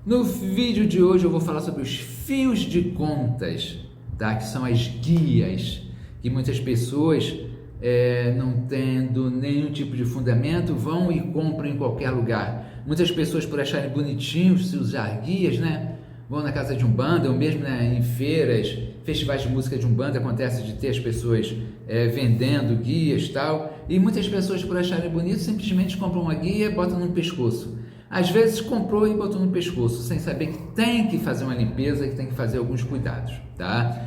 No vídeo de hoje eu vou falar sobre os fios de contas, tá? Que são as guias que muitas pessoas, não tendo nenhum tipo de fundamento, vão e compram em qualquer lugar. Muitas pessoas, por acharem bonitinhos se usar guias, né? Vão na casa de Umbanda ou mesmo, né, em feiras, festivais de música de Umbanda, acontece de ter as pessoas vendendo guias e tal. E muitas pessoas, por acharem bonito, simplesmente compram uma guia e botam no pescoço. Às vezes comprou e botou no pescoço, sem saber que tem que fazer uma limpeza, que tem que fazer alguns cuidados, tá?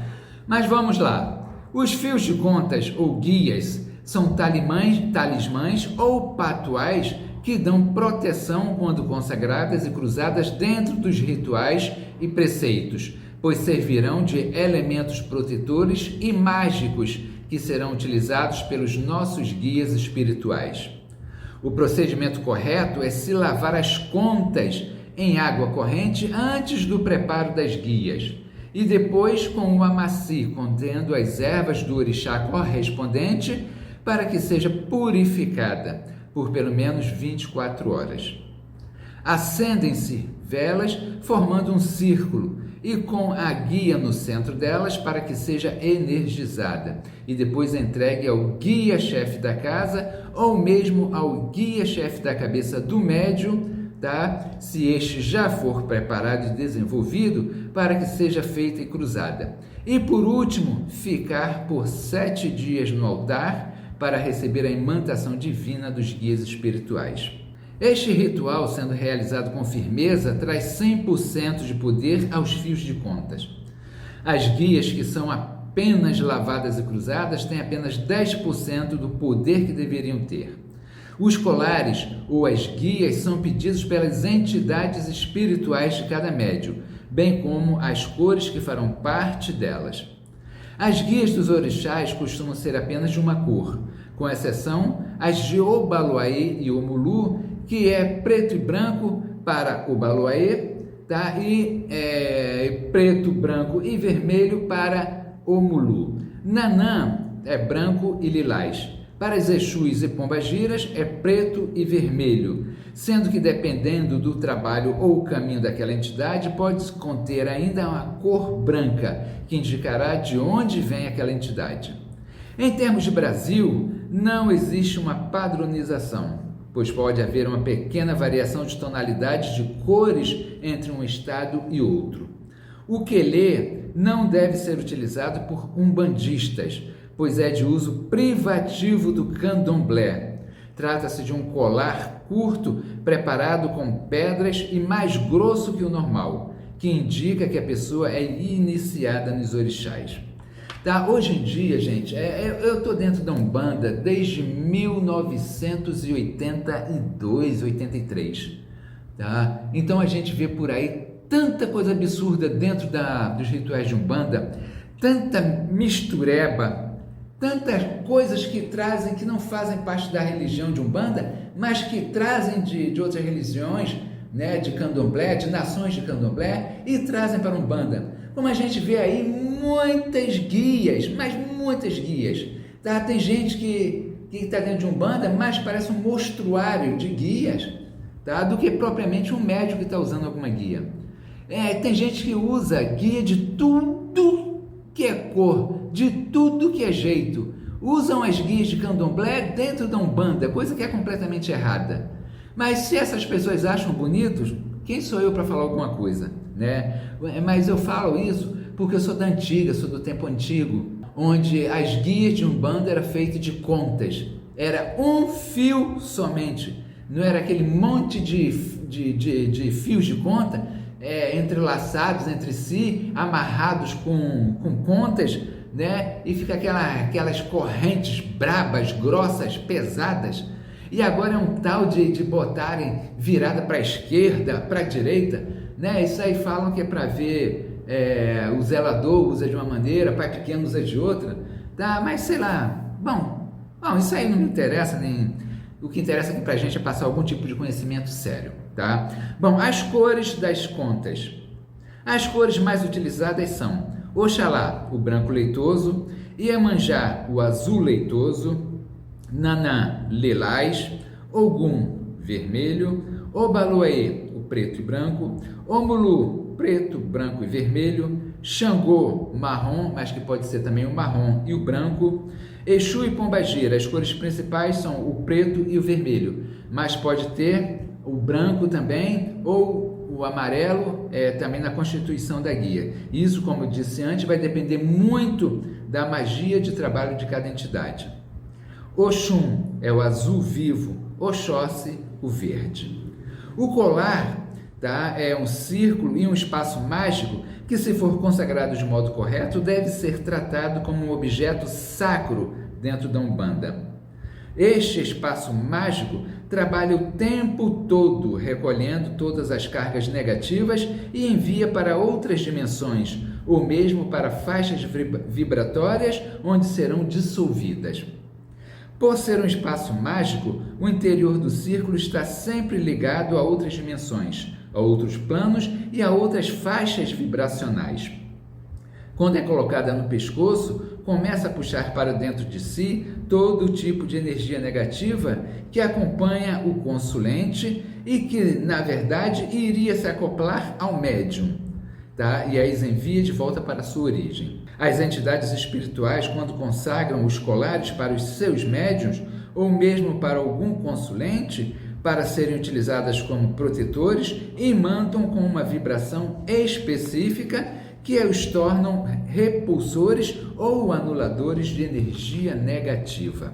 Mas vamos lá. Os fios de contas ou guias são talismãs ou patuais que dão proteção quando consagradas e cruzadas dentro dos rituais e preceitos, pois servirão de elementos protetores e mágicos que serão utilizados pelos nossos guias espirituais. O procedimento correto é se lavar as contas em água corrente antes do preparo das guias e depois com o amaci contendo as ervas do orixá correspondente para que seja purificada por pelo menos 24 horas. Acendem-se velas formando um círculo e com a guia no centro delas para que seja energizada e depois entregue ao guia-chefe da casa ou mesmo ao guia-chefe da cabeça do médium, tá? Se este já for preparado e desenvolvido para que seja feita e cruzada. E por último, ficar por 7 dias no altar para receber a imantação divina dos guias espirituais. Este ritual, sendo realizado com firmeza, traz 100% de poder aos fios de contas. As guias que são apenas lavadas e cruzadas têm apenas 10% do poder que deveriam ter. Os colares ou as guias são pedidos pelas entidades espirituais de cada médium, bem como as cores que farão parte delas. As guias dos orixás costumam ser apenas de uma cor, com exceção as de Obaloaê e Omulu, que é preto e branco para Obaloaê, tá? E preto, branco e vermelho para Omulu. Nanã é branco e lilás. Para as Exus e Pombagiras é preto e vermelho, sendo que dependendo do trabalho ou caminho daquela entidade, pode conter ainda uma cor branca, que indicará de onde vem aquela entidade. Em termos de Brasil, não existe uma padronização, pois pode haver uma pequena variação de tonalidades de cores entre um estado e outro. O quelé não deve ser utilizado por umbandistas, pois é de uso privativo do candomblé. Trata-se de um colar curto, preparado com pedras e mais grosso que o normal, que indica que a pessoa é iniciada nos orixás. Tá? Hoje em dia, gente, eu estou dentro da Umbanda desde 1982, 83. Tá? Então a gente vê por aí tanta coisa absurda dentro dos rituais de Umbanda, tanta mistureba, tantas coisas que trazem, que não fazem parte da religião de Umbanda, mas que trazem de outras religiões, né, de candomblé, de nações de candomblé, e trazem para Umbanda. Como a gente vê aí muitas guias, mas muitas guias. Tá? Tem gente que está dentro de Umbanda, mas parece um mostruário de guias, tá? Do que propriamente um médium que está usando alguma guia. Tem gente que usa guia de tudo que é cor, de tudo que é jeito. Usam as guias de candomblé dentro da Umbanda, coisa que é completamente errada. Mas se essas pessoas acham bonitos, quem sou eu para falar alguma coisa, né? Mas eu falo isso porque eu sou da antiga, sou do tempo antigo, onde as guias de Umbanda eram feitas de contas. Era um fio somente, não era aquele monte de fios de conta, entrelaçados entre si, amarrados com contas, né? E fica aquelas correntes brabas, grossas, pesadas. E agora é um tal de botarem virada para a esquerda, para a direita, né? Isso aí falam que é para ver, o zelador usa de uma maneira, pai pequeno usa de outra, tá? Mas sei lá, bom, isso aí não me interessa, nem o que interessa aqui para a gente é passar algum tipo de conhecimento sério, tá? Bom, as cores das contas. As cores mais utilizadas são Oxalá, o branco leitoso, Iemanjá, o azul leitoso, Nanã, lilás, Ogum, vermelho, Obaloaê, o preto e branco, Omulu, preto, branco e vermelho, Xangô, marrom, mas que pode ser também o marrom e o branco, Exu e Pombagira, as cores principais são o preto e o vermelho, mas pode ter o branco também ou o amarelo também na constituição da guia. Isso, como eu disse antes, vai depender muito da magia de trabalho de cada entidade. Oxum é o azul vivo, Oxóssi, o verde. O colar, tá, é um círculo e um espaço mágico que, se for consagrado de modo correto, deve ser tratado como um objeto sacro dentro da Umbanda. Este espaço mágico trabalha o tempo todo recolhendo todas as cargas negativas e envia para outras dimensões, ou mesmo para faixas vibratórias onde serão dissolvidas. Por ser um espaço mágico, o interior do círculo está sempre ligado a outras dimensões, a outros planos e a outras faixas vibracionais. Quando é colocada no pescoço, começa a puxar para dentro de si todo tipo de energia negativa que acompanha o consulente e que, na verdade, iria se acoplar ao médium, tá? E as envia de volta para a sua origem. As entidades espirituais, quando consagram os colares para os seus médiuns ou mesmo para algum consulente, para serem utilizadas como protetores, imantam com uma vibração específica que os tornam repulsores ou anuladores de energia negativa.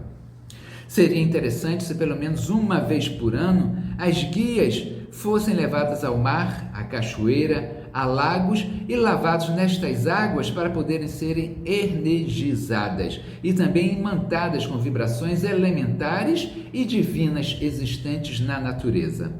Seria interessante se pelo menos uma vez por ano as guias fossem levadas ao mar, à cachoeira, a lagos e lavados nestas águas para poderem serem energizadas e também imantadas com vibrações elementares e divinas existentes na natureza.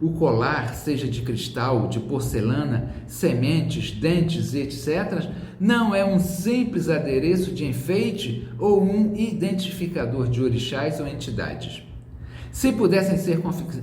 O colar, seja de cristal, de porcelana, sementes, dentes e etc., não é um simples adereço de enfeite ou um identificador de orixás ou entidades. Se pudessem ser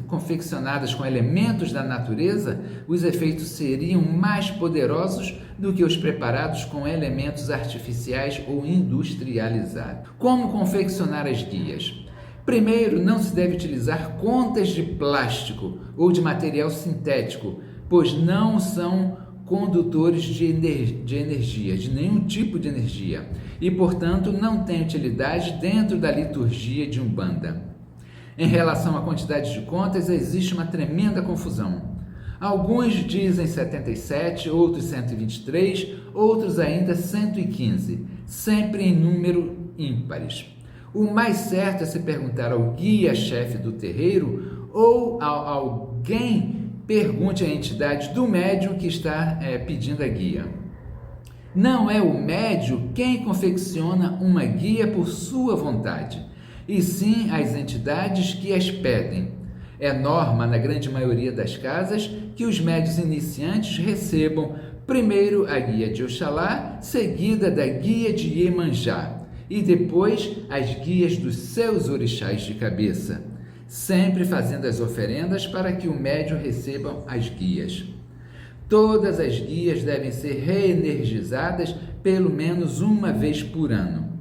confeccionadas com elementos da natureza, os efeitos seriam mais poderosos do que os preparados com elementos artificiais ou industrializados. Como confeccionar as guias? Primeiro, não se deve utilizar contas de plástico ou de material sintético, pois não são condutores de energia, de nenhum tipo de energia, e, portanto, não têm utilidade dentro da liturgia de Umbanda. Em relação à quantidade de contas, existe uma tremenda confusão. Alguns dizem 77, outros 123, outros ainda 115, sempre em número ímpares. O mais certo é se perguntar ao guia-chefe do terreiro ou a alguém pergunte à entidade do médium que está pedindo a guia. Não é o médium quem confecciona uma guia por sua vontade, e sim as entidades que as pedem. É norma, na grande maioria das casas, que os médiuns iniciantes recebam primeiro a guia de Oxalá, seguida da guia de Iemanjá, e depois as guias dos seus orixás de cabeça, sempre fazendo as oferendas para que o médium receba as guias. Todas as guias devem ser reenergizadas pelo menos uma vez por ano.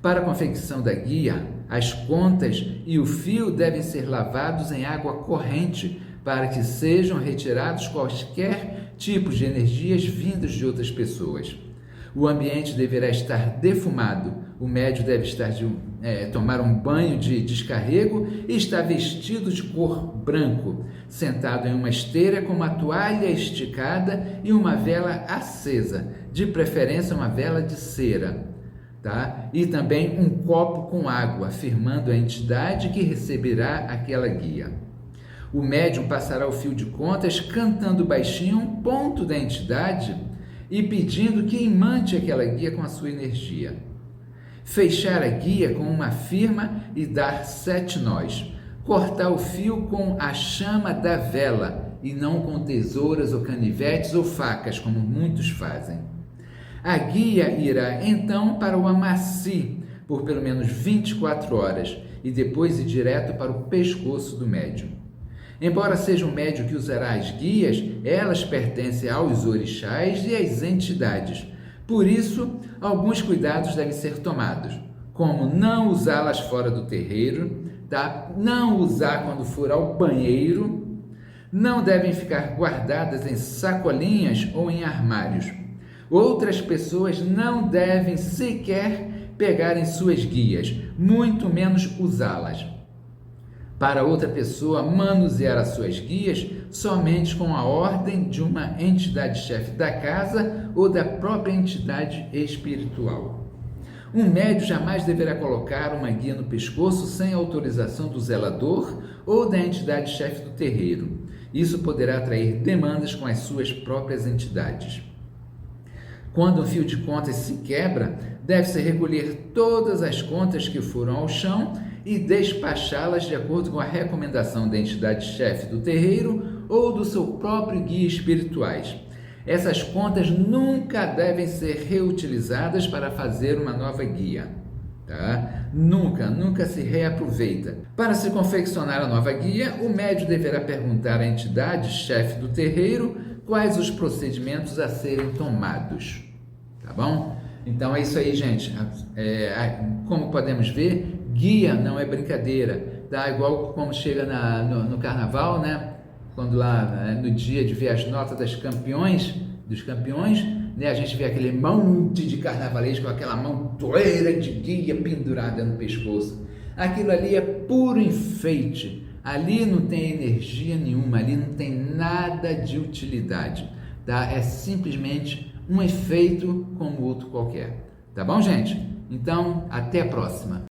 Para a confecção da guia, as contas e o fio devem ser lavados em água corrente para que sejam retirados quaisquer tipos de energias vindas de outras pessoas. O ambiente deverá estar defumado, o médium deve tomar um banho de descarrego e estar vestido de cor branco, sentado em uma esteira com uma toalha esticada e uma vela acesa, de preferência uma vela de cera, tá? E também um copo com água, afirmando a entidade que receberá aquela guia. O médium passará o fio de contas cantando baixinho um ponto da entidade e pedindo que imante aquela guia com a sua energia. Fechar a guia com uma firma e dar 7 nós. Cortar o fio com a chama da vela e não com tesouras ou canivetes ou facas, como muitos fazem. A guia irá então para o amaci por pelo menos 24 horas e depois ir direto para o pescoço do médium. Embora seja o médium que usará as guias, elas pertencem aos orixás e às entidades. Por isso, alguns cuidados devem ser tomados, como não usá-las fora do terreiro, tá? Não usar quando for ao banheiro, não devem ficar guardadas em sacolinhas ou em armários. Outras pessoas não devem sequer pegar em suas guias, muito menos usá-las. Para outra pessoa manusear as suas guias somente com a ordem de uma entidade chefe da casa ou da própria entidade espiritual. Um médium jamais deverá colocar uma guia no pescoço sem autorização do zelador ou da entidade chefe do terreiro. Isso poderá atrair demandas com as suas próprias entidades. Quando um fio de contas se quebra, deve-se recolher todas as contas que foram ao chão e despachá-las de acordo com a recomendação da entidade chefe do terreiro ou do seu próprio guia espirituais. Essas contas nunca devem ser reutilizadas para fazer uma nova guia. Tá? Nunca se reaproveita. Para se confeccionar a nova guia, o médium deverá perguntar à entidade chefe do terreiro quais os procedimentos a serem tomados. Tá bom? Então é isso aí, gente. Como podemos ver, guia não é brincadeira. Tá? Igual como chega no carnaval, né? Quando lá no dia de ver as notas dos campeões, né? A gente vê aquele monte de carnavalesco com aquela montoeira de guia pendurada no pescoço. Aquilo ali é puro enfeite. Ali não tem energia nenhuma, ali não tem nada de utilidade. Tá? É simplesmente um efeito como outro qualquer. Tá bom, gente? Então, até a próxima.